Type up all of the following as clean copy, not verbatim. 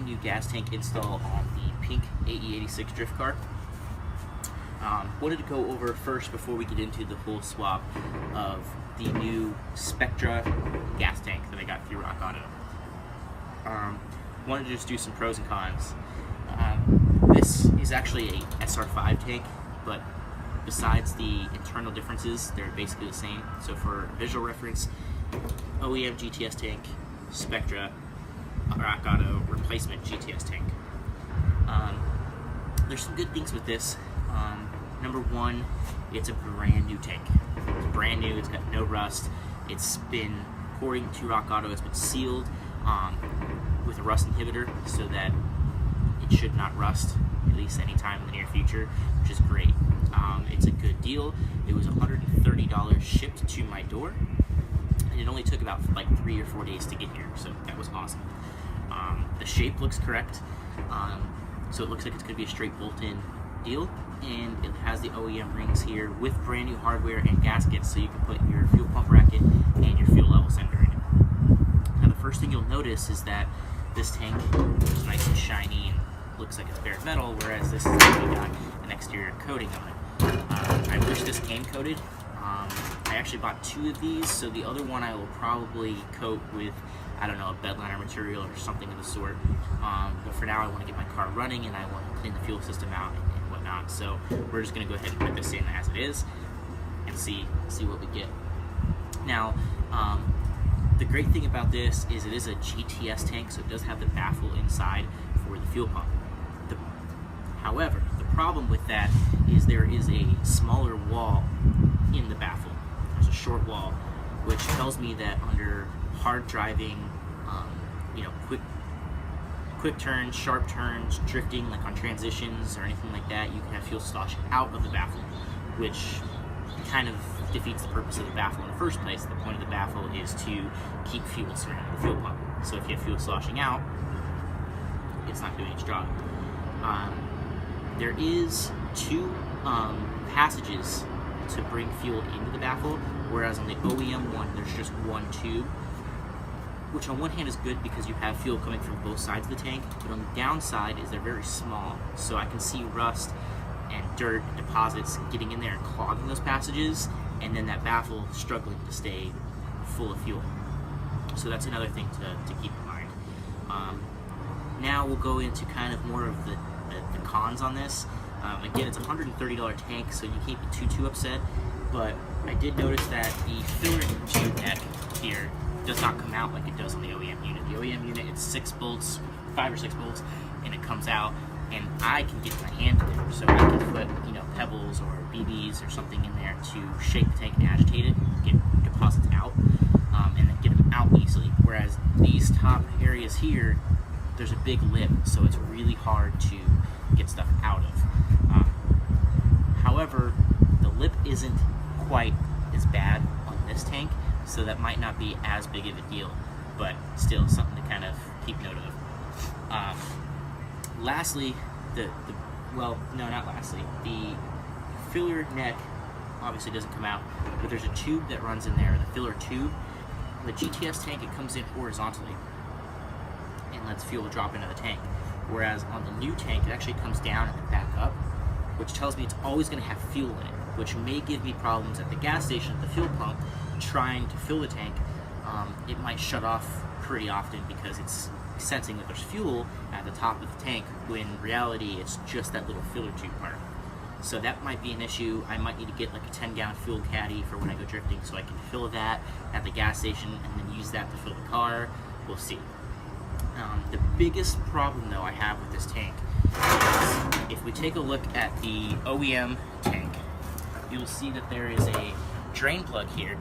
new gas tank install on the pink AE86 drift car. Wanted to go over first, before we get into the whole swap, of the new Spectre gas tank that I got through Rock Auto. Wanted to just do some pros and cons. This is actually a SR5 tank, but besides the internal differences, they're basically the same. So for visual reference, OEM GTS tank, Spectre, Rock Auto replacement GTS tank. There's some good things with this. Number one, it's a brand new tank. It's brand new, it's got no rust. It's been, according to Rock Auto, it's been sealed with a rust inhibitor so that it should not rust, at least anytime in the near future, which is great. It's a good deal. It was $130 shipped to my door, and it only took about like 3 or 4 days to get here, so that was awesome. The shape looks correct, so it looks like it's going to be a straight bolt-in deal, and it has the OEM rings here with brand new hardware and gaskets, so you can put your fuel pump bracket and your fuel level sender in it. Now the first thing you'll notice is that this tank is nice and shiny and looks like it's bare metal, whereas this has actually got an exterior coating on it. I wish this came coated. I actually bought 2 of these, so the other one I will probably coat with, I don't know, a bedliner material or something of the sort. But for now I want to get my car running and I want to clean the fuel system out and whatnot. So we're just going to go ahead and put this in as it is and see what we get. Now, the great thing about this is it is a GTS tank, so it does have the baffle inside for the fuel pump. However, the problem with that is there is a smaller wall in the baffle. There's a short wall, which tells me that under hard driving, quick turns, sharp turns, drifting, like on transitions or anything like that, you can have fuel sloshing out of the baffle, which kind of defeats the purpose of the baffle in the first place. The point of the baffle is to keep fuel surrounding the fuel pump. So if you have fuel sloshing out, it's not doing its job. There is 2 passages to bring fuel into the baffle, whereas on the OEM one, there's just 1 tube, which on one hand is good because you have fuel coming from both sides of the tank, but on the downside is they're very small, so I can see rust and dirt and deposits getting in there and clogging those passages, and then that baffle struggling to stay full of fuel. So that's another thing to keep in mind. Now we'll go into kind of more of the cons on this. Again, it's a $130 tank, so you can't be too upset, but I did notice that the filler tube neck here does not come out like it does on the OEM unit. The OEM unit, it's 6 bolts, 5 or 6 bolts, and it comes out, and I can get my hand in there, so I can put, pebbles or BBs or something in there to shake the tank and agitate it, get deposits out, and then get them out easily. Whereas these top areas here, there's a big lip, so it's really hard to get stuff out of. However, the lip isn't quite as bad on this tank, so that might not be as big of a deal, but still something to kind of keep note of. Lastly, the filler neck obviously doesn't come out, but there's a tube that runs in there, the filler tube. The GTS tank, it comes in horizontally and lets fuel drop into the tank, whereas on the new tank, it actually comes down and then back up, which tells me it's always going to have fuel in it, which may give me problems at the gas station, at the fuel pump, trying to fill the tank. It might shut off pretty often because it's sensing that there's fuel at the top of the tank, when in reality it's just that little filler tube part. So that might be an issue. I might need to get like a 10-gallon fuel caddy for when I go drifting so I can fill that at the gas station and then use that to fill the car. We'll see. The biggest problem though I have with this tank is if we take a look at the OEM tank, you'll see that there is a drain plug here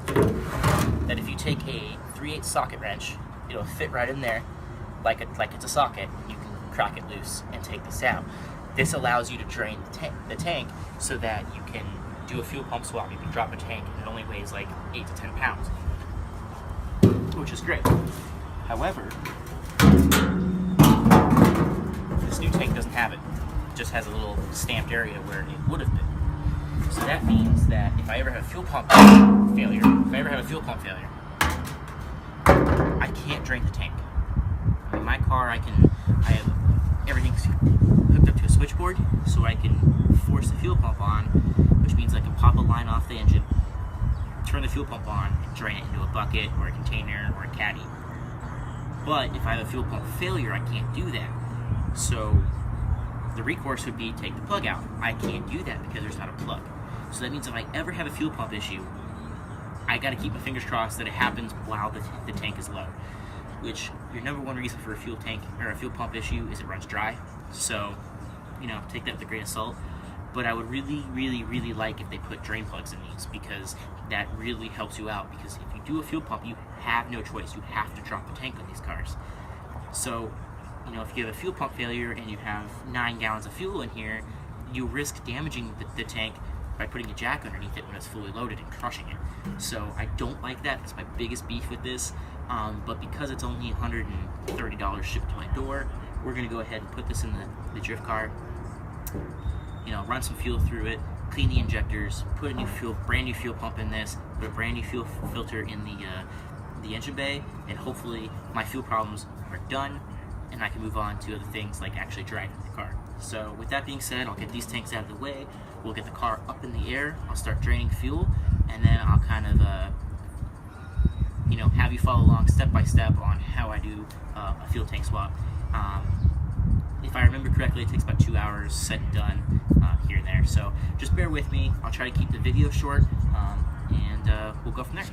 that if you take a 3/8 socket wrench, it'll fit right in there like it's a socket. You can crack it loose and take this out. This allows you to drain the tank so that you can do a fuel pump swap. You can drop a tank and it only weighs like 8 to 10 pounds, which is great. However, this new tank doesn't have it. It just has a little stamped area where it would have been. So that means that if I ever have a fuel pump failure, I can't drain the tank. I my car, I have everything's hooked up to a switchboard, so I can force the fuel pump on, which means I can pop a line off the engine, turn the fuel pump on, and drain it into a bucket or a container or a caddy. But if I have a fuel pump failure, I can't do that. So the recourse would be take the plug out. I can't do that because there's not a plug. So that means if I ever have a fuel pump issue, I got to keep my fingers crossed that it happens while the tank is low. Which your number one reason for a fuel tank or a fuel pump issue is it runs dry. So, you know, take that with a grain of salt. But I would really like if they put drain plugs in these, because that really helps you out. Because if you do a fuel pump, you have no choice. You have to drop the tank on these cars. So, you know, if you have a fuel pump failure and you have 9 gallons of fuel in here, you risk damaging the tank by putting a jack underneath it when it's fully loaded and crushing it. So I don't like that. That's my biggest beef with this. But because it's only $130 shipped to my door, we're gonna go ahead and put this in the drift car. You know, run some fuel through it, clean the injectors, put a brand new fuel pump in this, put a brand new fuel filter in the engine bay, and hopefully my fuel problems are done, and I can move on to other things like actually driving the car. So with that being said, I'll get these tanks out of the way. We'll get the car up in the air. I'll start draining fuel, and then I'll kind of you know, have you follow along step by step on how I do a fuel tank swap. If I remember correctly, it takes about 2 hours, said and done, here and there. So just bear with me. I'll try to keep the video short, and we'll go from there.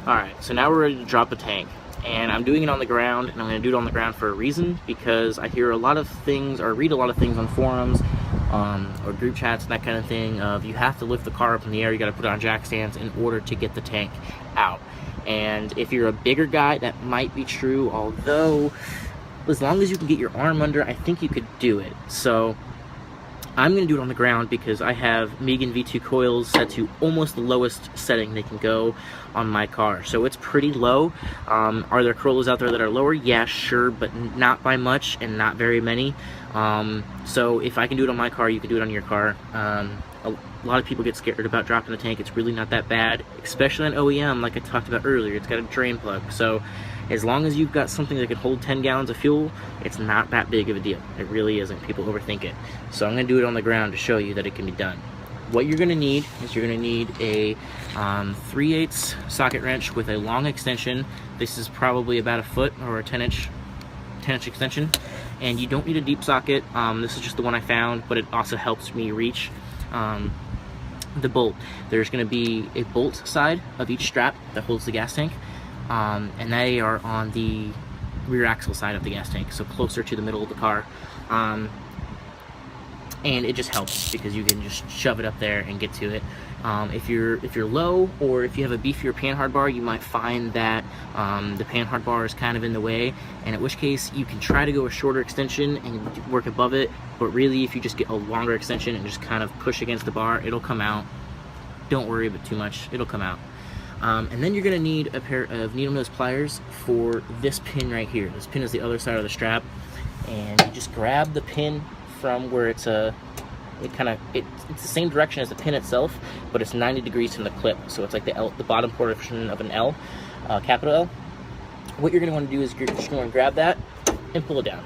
Alright, so now we're ready to drop the tank, and I'm doing it on the ground, and I'm going to do it on the ground for a reason, because I hear a lot of things, or read a lot of things on forums, or group chats and that kind of thing, of you have to lift the car up in the air, you got to put it on jack stands in order to get the tank out. And if you're a bigger guy, that might be true, although as long as you can get your arm under, I think you could do it. So I'm going to do it on the ground because I have Megan V2 coils set to almost the lowest setting they can go on my car. So it's pretty low. Are there Corollas out there that are lower? Yeah, sure, but not by much and not very many. So if I can do it on my car, you can do it on your car. A lot of people get scared about dropping the tank. It's really not that bad, especially on OEM, like I talked about earlier. It's got a drain plug. So as long as you've got something that can hold 10 gallons of fuel, it's not that big of a deal. It really isn't. People overthink it. So I'm going to do it on the ground to show you that it can be done. What you're going to need is you're going to need a 3/8 socket wrench with a long extension. This is probably about a foot or a 10-inch extension. And you don't need a deep socket. This is just the one I found, but it also helps me reach the bolt. There's going to be a bolt side of each strap that holds the gas tank. And they are on the rear axle side of the gas tank, so closer to the middle of the car. And it just helps because you can just shove it up there and get to it. If you're low, or if you have a beefier panhard bar, you might find that the panhard bar is kind of in the way, and in which case you can try to go a shorter extension and work above it, but really if you just get a longer extension and just kind of push against the bar, it'll come out. Don't worry about too much, it'll come out. And then you're going to need a pair of needle nose pliers for this pin right here. This pin is the other side of the strap, and you just grab the pin from where it's it's the same direction as the pin itself, but it's 90 degrees from the clip, so it's like the bottom portion of an L, capital L. What you're going to want to do is you're just going to grab that and pull it down.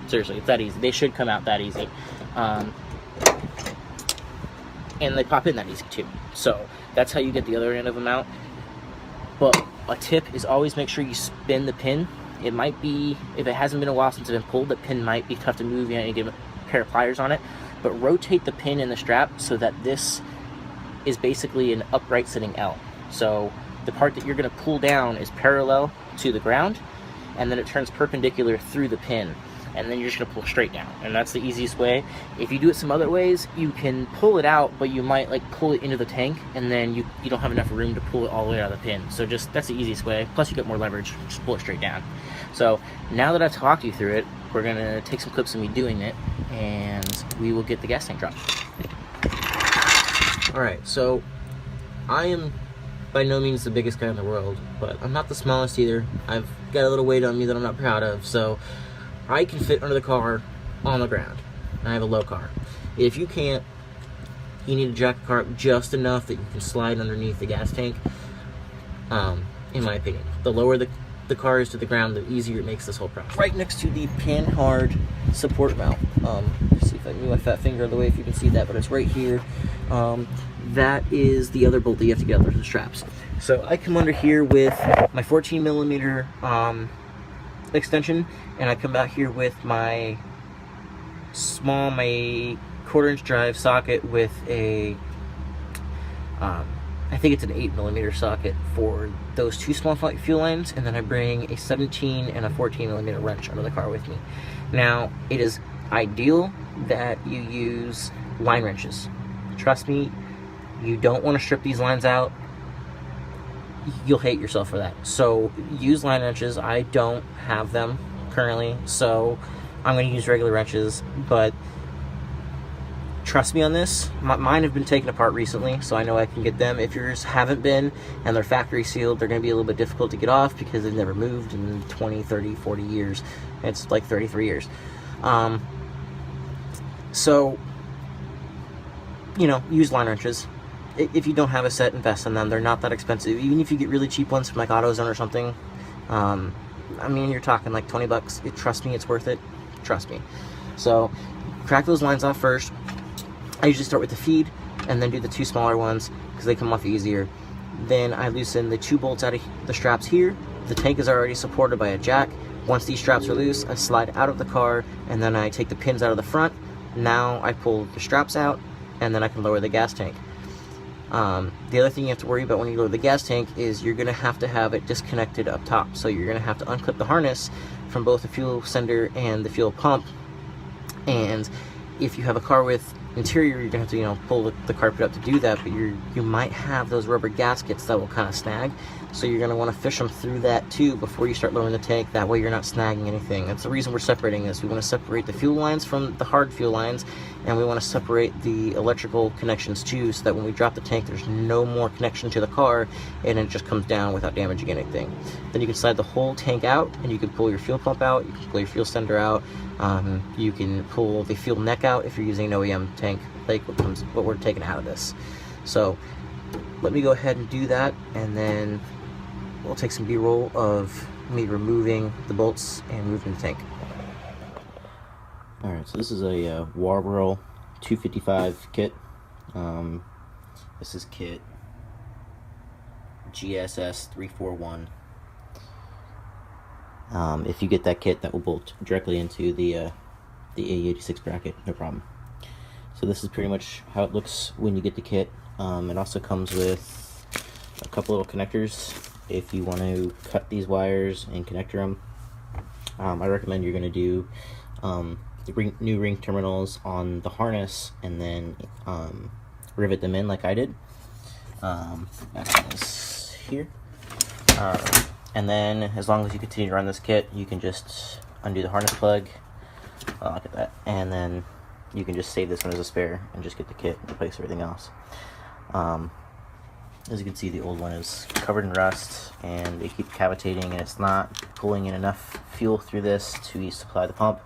Seriously, it's that easy. They should come out that easy. And they pop in that easy too. So that's how you get the other end of them out. a tip is always make sure you spin the pin. It might be, if it hasn't been a while since it's been pulled, the pin might be tough to move. You need to get a pair of pliers on it, but rotate the pin in the strap so that this is basically an upright sitting L. So the part that you're going to pull down is parallel to the ground, and then it turns perpendicular through the pin, and then you're just going to pull straight down. And that's the easiest way. If you do it some other ways, you can pull it out, but you might like pull it into the tank, and then you don't have enough room to pull it all the way out of the pin. So just, that's the easiest way. Plus you get more leverage, just pull it straight down. So now that I've talked you through it, we're going to take some clips of me doing it, and we will get the gas tank dropped. Alright, so I am by no means the biggest guy in the world, but I'm not the smallest either. I've got a little weight on me that I'm not proud of, so I can fit under the car on the ground. I have a low car. If you can't, you need to jack the car up just enough that you can slide underneath the gas tank, in my opinion. The lower the car is to the ground, the easier it makes this whole process. Right next to the pin-hard support mount. Let's see if I can move my fat finger out of the way if you can see that, but it's right here. That is the other bolt that you have to get under the straps. So I come under here with my 14mm extension, and I come back here with my my 1/4" drive socket with a I think it's an 8mm socket for those two small fuel lines, and then I bring a 17 and a 14mm wrench under the car with me. Now, it is ideal that you use line wrenches. Trust me, you don't want to strip these lines out. You'll hate yourself for that. So use line wrenches. I don't have them currently, so I'm going to use regular wrenches, but trust me on this. Mine have been taken apart recently, so I know I can get them. If yours haven't been and they're factory sealed, they're going to be a little bit difficult to get off because they've never moved in 20, 30, 40 years. It's like 33 years. So, you know, use line wrenches. If you don't have a set, invest in them. They're not that expensive. Even if you get really cheap ones from like AutoZone or something, I mean, you're talking like 20 bucks. Trust me, it's worth it. Trust me. So, crack those lines off first. I usually start with the feed and then do the two smaller ones because they come off easier. Then I loosen the two bolts out of the straps here. The tank is already supported by a jack. Once these straps are loose, I slide out of the car, and then I take the pins out of the front. Now I pull the straps out, and then I can lower the gas tank. The other thing you have to worry about when you lower the gas tank is you're going to have it disconnected up top. So you're going to have to unclip the harness from both the fuel sender and the fuel pump. And if you have a car with interior, you're going to have to, pull the carpet up to do that, but you might have those rubber gaskets that will kind of snag. So you're going to want to fish them through that too before you start lowering the tank. That way you're not snagging anything. That's the reason we're separating this. We want to separate the fuel lines from the hard fuel lines, and we want to separate the electrical connections too, so that when we drop the tank, there's no more connection to the car, and it just comes down without damaging anything. Then you can slide the whole tank out, and you can pull your fuel pump out, you can pull your fuel sender out, you can pull the fuel neck out if you're using an OEM tank, like what we're taking out of this. So let me go ahead and do that, and then we'll take some B-roll of me removing the bolts and moving the tank. Alright, so this is a Walboro 255 kit. This is kit GSS 341. If you get that kit, that will bolt directly into the AE86 bracket, no problem. So this is pretty much how it looks when you get the kit. It also comes with a couple little connectors if you want to cut these wires and connect them. I recommend you're going to do the new ring terminals on the harness and then rivet them in like I did. That is here. And then as long as you continue to run this kit, you can just undo the harness plug. Look at that. And then you can just save this one as a spare and just get the kit and replace everything else. As you can see, the old one is covered in rust and it keeps cavitating, and it's not pulling in enough fuel through this to supply the pump,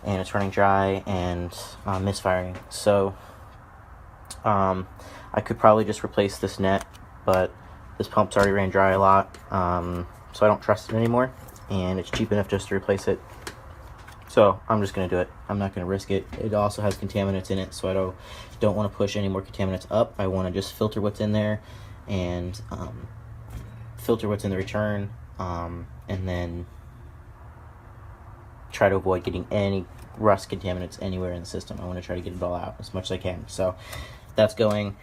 and it's running dry and misfiring. So I could probably just replace this net, but this pump's already ran dry a lot, so I don't trust it anymore, and it's cheap enough just to replace it. So I'm just going to do it. I'm not going to risk it. It also has contaminants in it, so I don't want to push any more contaminants up. I want to just filter what's in there and filter what's in the return, and then try to avoid getting any rust contaminants anywhere in the system. I want to try to get it all out as much as I can. So that's going,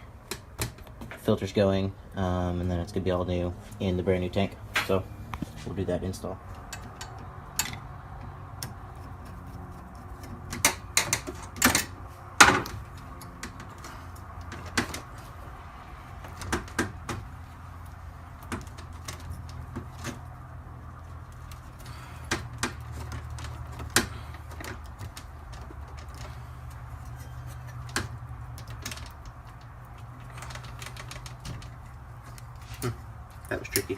filter's going, and then it's going to be all new in the brand new tank. So we'll do that install. That was tricky.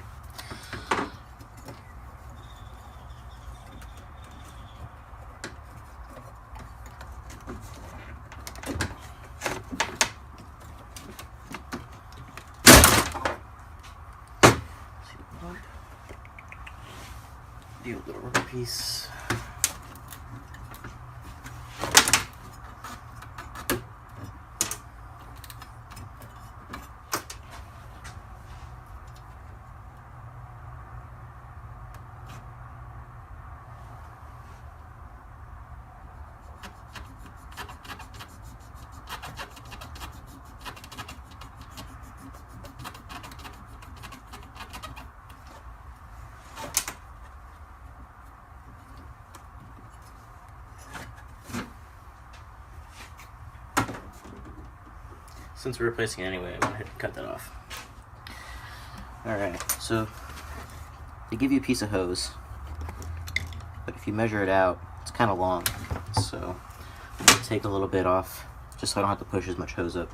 Do a little rubber piece. Since we're replacing it anyway, I went ahead and cut that off. Alright, so they give you a piece of hose, but if you measure it out, it's kind of long. So I'm going to take a little bit off, just so I don't have to push as much hose up.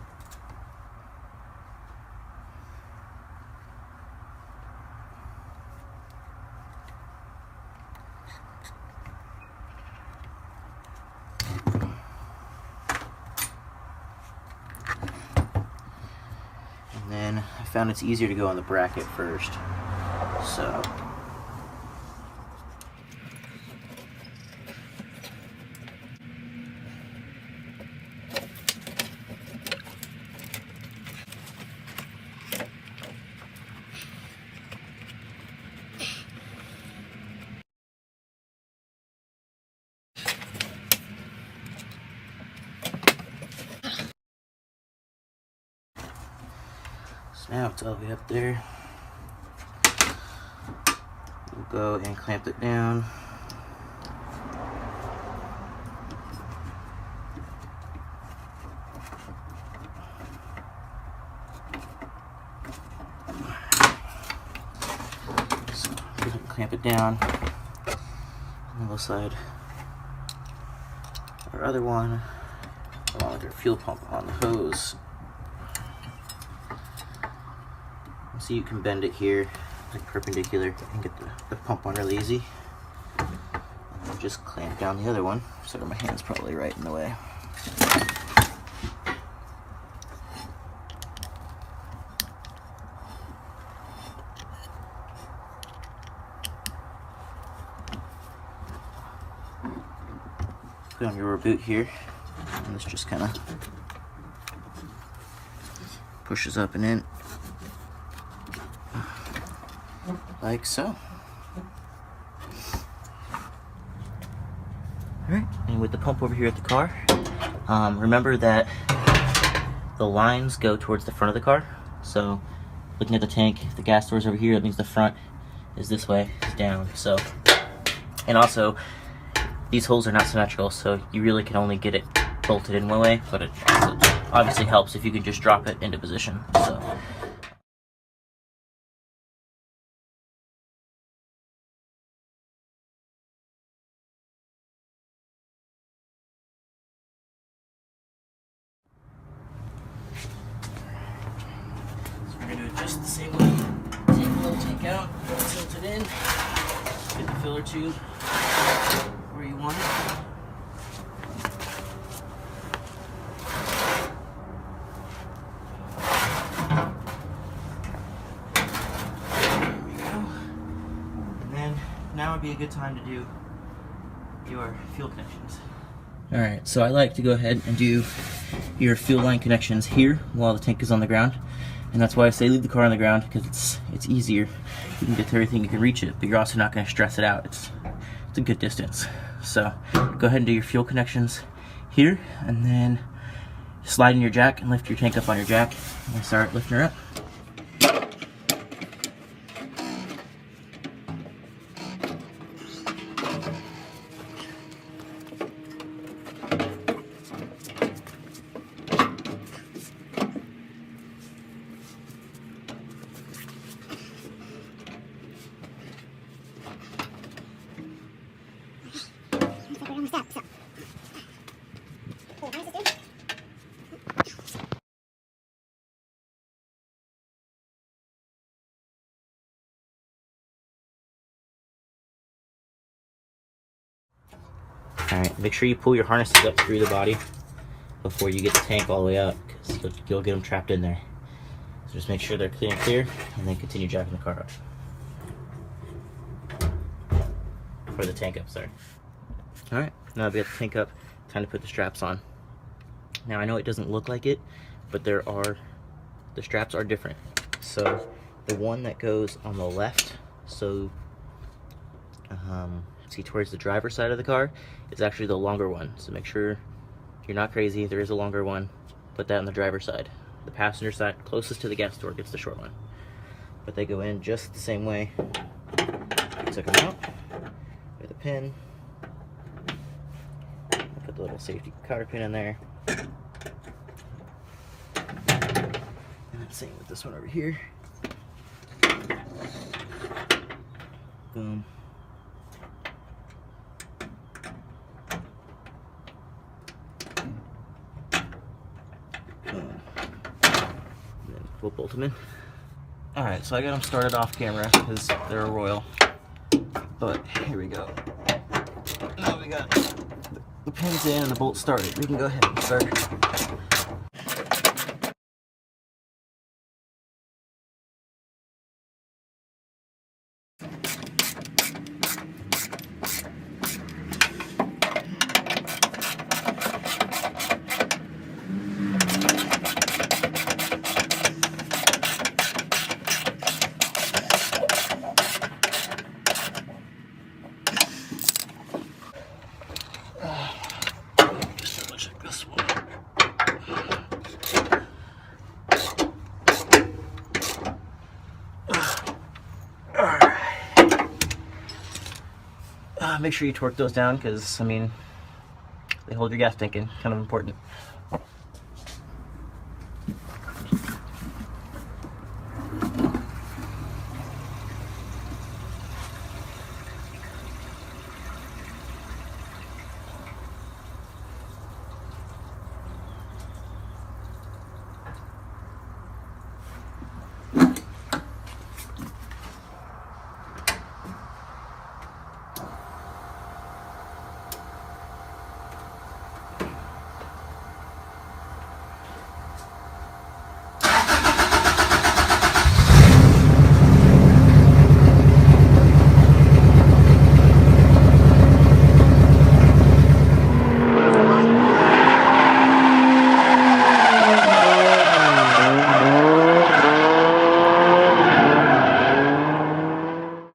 Then I found it's easier to go on the bracket first, so now it's all the way up there. We'll go and clamp it down. So we can clamp it down on the side. Our other one, along with our fuel pump on the hose. So you can bend it here, like perpendicular, and get the pump on really easy. And then just clamp down the other one. Sorry, my hand's probably right in the way. Put on your rubber boot here, and this just kind of pushes up and in. Like so. Alright, and with the pump over here at the car, remember that the lines go towards the front of the car. So, looking at the tank, if the gas door's over here, that means the front is this way, it's down. So, and also, these holes are not symmetrical, so you really can only get it bolted in one way, but it also obviously helps if you can just drop it into position. So. Just the same way. Take a little tank out, tilt it in, get the filler tube where you want it. There we go. And then now would be a good time to do your fuel connections. Alright, so I like to go ahead and do your fuel line connections here while the tank is on the ground. And that's why I say leave the car on the ground, because it's easier. You can get to everything, you can reach it, but you're also not going to stress it out. It's a good distance. So go ahead and do your fuel connections here, and then slide in your jack and lift your tank up on your jack, and start lifting her up. Alright, make sure you pull your harnesses up through the body before you get the tank all the way up, because you'll get them trapped in there. So just make sure they're clear, and then continue jacking the car up. Or the tank up, sorry. Alright, now I've got the tank up, time to put the straps on. Now I know it doesn't look like it, but the straps are different. So the one that goes on the left, so see towards the driver's side of the car, is actually the longer one. So make sure you're not crazy, there is a longer one. Put that on the driver's side. The passenger side, closest to the gas door, gets the short one. But they go in just the same way. I took them out with a pin. I put the little safety cotter pin in there. And then same with this one over here. Boom. We'll bolt them in. Alright, so I got them started off camera because they're a Royal. But here we go. Now we got the pins in and the bolts started. We can go ahead and start. Make sure you torque those down, because I mean, they hold your gas tank in, kind of important.